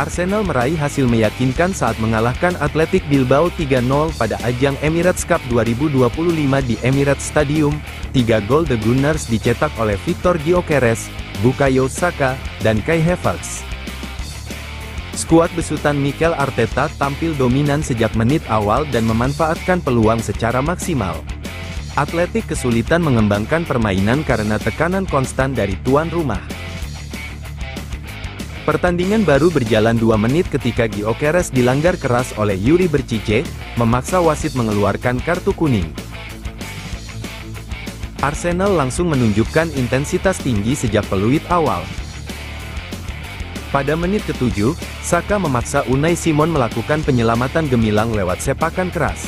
Arsenal meraih hasil meyakinkan saat mengalahkan Athletic Bilbao 3-0 pada ajang Emirates Cup 2025 di Emirates Stadium. 3 gol The Gunners dicetak oleh Victor Gyökeres, Bukayo Saka, dan Kai Havertz. Skuad besutan Mikel Arteta tampil dominan sejak menit awal dan memanfaatkan peluang secara maksimal. Athletic kesulitan mengembangkan permainan karena tekanan konstan dari tuan rumah. Pertandingan baru berjalan 2 menit ketika Gyökeres dilanggar keras oleh Yuri Berchiche, memaksa wasit mengeluarkan kartu kuning. Arsenal langsung menunjukkan intensitas tinggi sejak peluit awal. Pada menit ke-7, Saka memaksa Unai Simon melakukan penyelamatan gemilang lewat sepakan keras.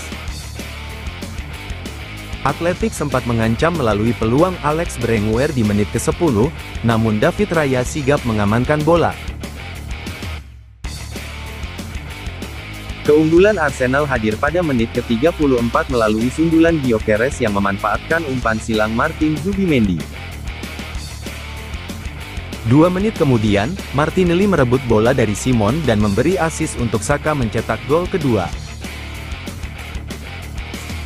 Athletic sempat mengancam melalui peluang Alex Berenguer di menit ke-10, namun David Raya sigap mengamankan bola. Keunggulan Arsenal hadir pada menit ke-34 melalui sundulan Gyökeres yang memanfaatkan umpan silang Martin Zubimendi. 2 menit kemudian, Martinelli merebut bola dari Simon dan memberi assist untuk Saka mencetak gol kedua.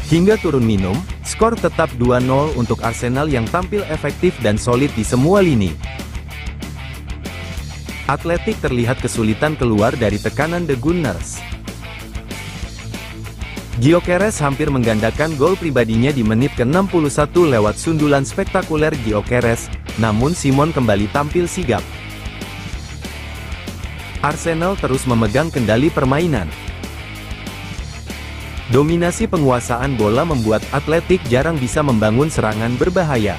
Hingga turun minum, skor tetap 2-0 untuk Arsenal yang tampil efektif dan solid di semua lini. Athletic terlihat kesulitan keluar dari tekanan The Gunners. Gyökeres hampir menggandakan gol pribadinya di menit ke-61 lewat sundulan spektakuler Gyökeres, namun Simon kembali tampil sigap. Arsenal terus memegang kendali permainan. Dominasi penguasaan bola membuat Athletic jarang bisa membangun serangan berbahaya.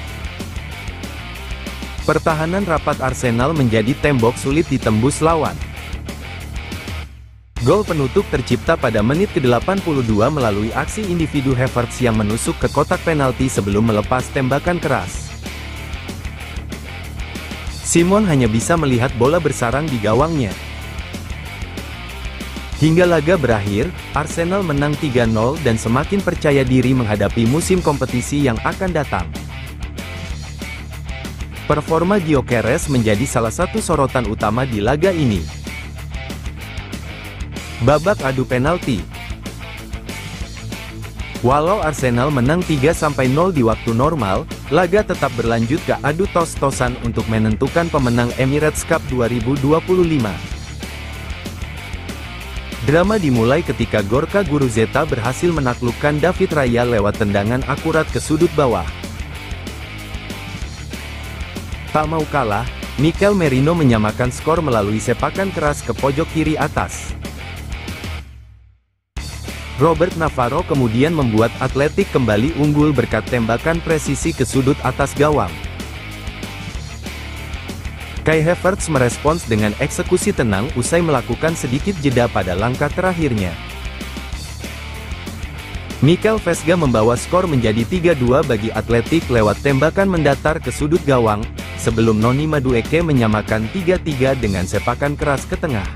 Pertahanan rapat Arsenal menjadi tembok sulit ditembus lawan. Gol penutup tercipta pada menit ke-82 melalui aksi individu Havertz yang menusuk ke kotak penalti sebelum melepas tembakan keras. Simon hanya bisa melihat bola bersarang di gawangnya. Hingga laga berakhir, Arsenal menang 3-0 dan semakin percaya diri menghadapi musim kompetisi yang akan datang. Performa Gyökeres menjadi salah satu sorotan utama di laga ini. Babak adu penalti. Walau Arsenal menang 3-0 di waktu normal, laga tetap berlanjut ke adu tos-tosan untuk menentukan pemenang Emirates Cup 2025. Drama dimulai ketika Gorka Guruzeta berhasil menaklukkan David Raya lewat tendangan akurat ke sudut bawah. Tak mau kalah, Mikel Merino menyamakan skor melalui sepakan keras ke pojok kiri atas. Robert Navarro kemudian membuat Athletic kembali unggul berkat tembakan presisi ke sudut atas gawang. Kai Havertz merespons dengan eksekusi tenang usai melakukan sedikit jeda pada langkah terakhirnya. Mikel Vesga membawa skor menjadi 3-2 bagi Athletic lewat tembakan mendatar ke sudut gawang, sebelum Noni Madueke menyamakan 3-3 dengan sepakan keras ke tengah.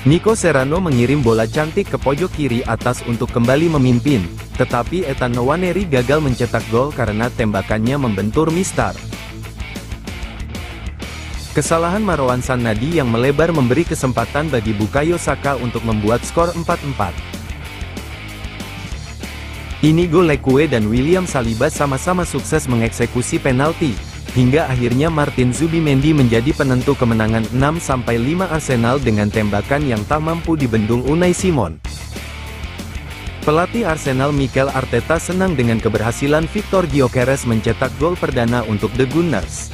Nico Serrano mengirim bola cantik ke pojok kiri atas untuk kembali memimpin, tetapi Ethan Nwaneri gagal mencetak gol karena tembakannya membentur mistar. Kesalahan Marouane Sannadi yang melebar memberi kesempatan bagi Bukayo Saka untuk membuat skor 4-4. Inigo Lekue dan William Saliba sama-sama sukses mengeksekusi penalti, hingga akhirnya Martin Zubimendi menjadi penentu kemenangan 6-5 Arsenal dengan tembakan yang tak mampu dibendung Unai Simon. Pelatih Arsenal Mikel Arteta senang dengan keberhasilan Victor Gyökeres mencetak gol perdana untuk The Gunners.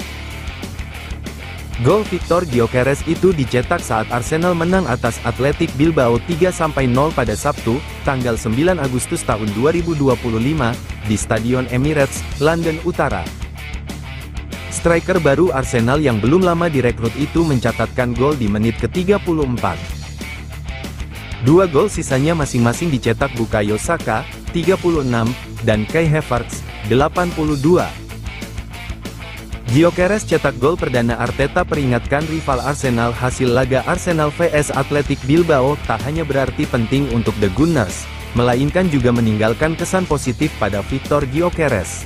Gol Victor Gyökeres itu dicetak saat Arsenal menang atas Athletic Bilbao 3-0 pada Sabtu, tanggal 9 Agustus tahun 2025, di Stadion Emirates, London Utara. Striker baru Arsenal yang belum lama direkrut itu mencatatkan gol di menit ke-34. 2 gol sisanya masing-masing dicetak Bukayo Saka, 36, dan Kai Havertz, 82. Gyökeres cetak gol perdana. Arteta peringatkan rival Arsenal hasil laga Arsenal vs Athletic Bilbao tak hanya berarti penting untuk The Gunners, melainkan juga meninggalkan kesan positif pada Victor Gyökeres.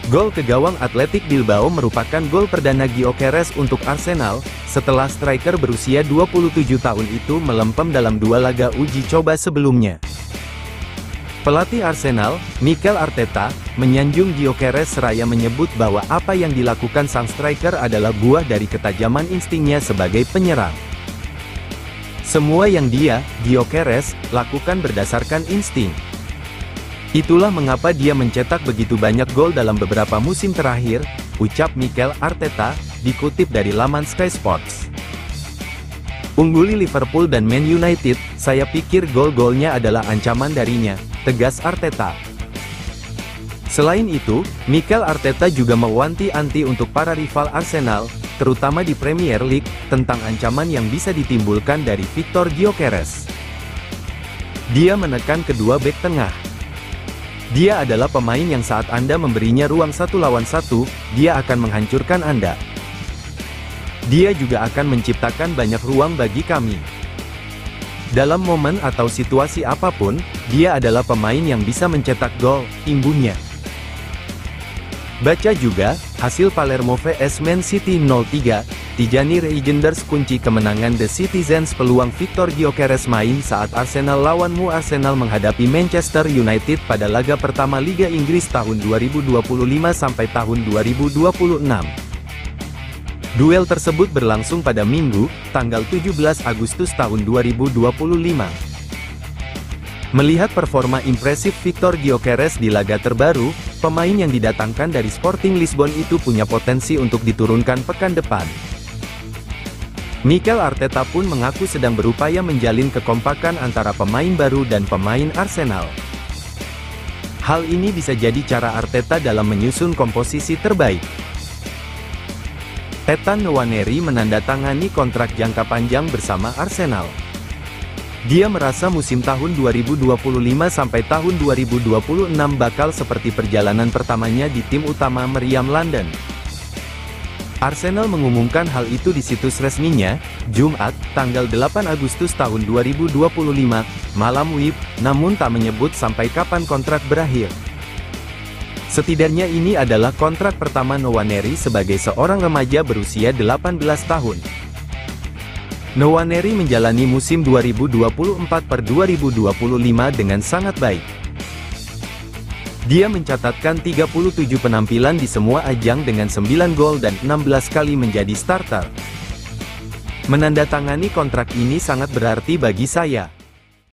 Gol ke gawang Athletic Bilbao merupakan gol perdana Gyökeres untuk Arsenal, setelah striker berusia 27 tahun itu melempem dalam 2 laga uji coba sebelumnya. Pelatih Arsenal, Mikel Arteta, menyanjung Gyökeres seraya menyebut bahwa apa yang dilakukan sang striker adalah buah dari ketajaman instingnya sebagai penyerang. Semua yang dia, Gyökeres, lakukan berdasarkan insting. Itulah mengapa dia mencetak begitu banyak gol dalam beberapa musim terakhir, ucap Mikel Arteta, dikutip dari laman Sky Sports. Ungguli Liverpool dan Man United, saya pikir gol-golnya adalah ancaman darinya, tegas Arteta. Selain itu, Mikel Arteta juga mewanti-wanti untuk para rival Arsenal, terutama di Premier League, tentang ancaman yang bisa ditimbulkan dari Viktor Gyökeres. Dia menekan kedua bek tengah. Dia adalah pemain yang saat Anda memberinya ruang 1 lawan 1, dia akan menghancurkan Anda. Dia juga akan menciptakan banyak ruang bagi kami. Dalam momen atau situasi apapun, dia adalah pemain yang bisa mencetak gol, imbuhnya. Baca juga, hasil Palermo vs Man City 0-3, Tijani Reijenders kunci kemenangan The Citizens. Peluang Viktor Gyökeres main saat Arsenal lawanmu. Arsenal menghadapi Manchester United pada laga pertama Liga Inggris tahun 2025 sampai tahun 2026. Duel tersebut berlangsung pada Minggu, tanggal 17 Agustus tahun 2025. Melihat performa impresif Viktor Gyökeres di laga terbaru, pemain yang didatangkan dari Sporting Lisbon itu punya potensi untuk diturunkan pekan depan. Mikel Arteta pun mengaku sedang berupaya menjalin kekompakan antara pemain baru dan pemain Arsenal. Hal ini bisa jadi cara Arteta dalam menyusun komposisi terbaik. Ethan Nwaneri menandatangani kontrak jangka panjang bersama Arsenal. Dia merasa musim tahun 2025 sampai tahun 2026 bakal seperti perjalanan pertamanya di tim utama meriam London. Arsenal mengumumkan hal itu di situs resminya, Jumat, tanggal 8 Agustus tahun 2025, malam WIB, namun tak menyebut sampai kapan kontrak berakhir. Setidaknya ini adalah kontrak pertama Nwaneri sebagai seorang remaja berusia 18 tahun. Nwaneri menjalani musim 2024-2025 dengan sangat baik. Dia mencatatkan 37 penampilan di semua ajang dengan 9 gol dan 16 kali menjadi starter. Menandatangani kontrak ini sangat berarti bagi saya.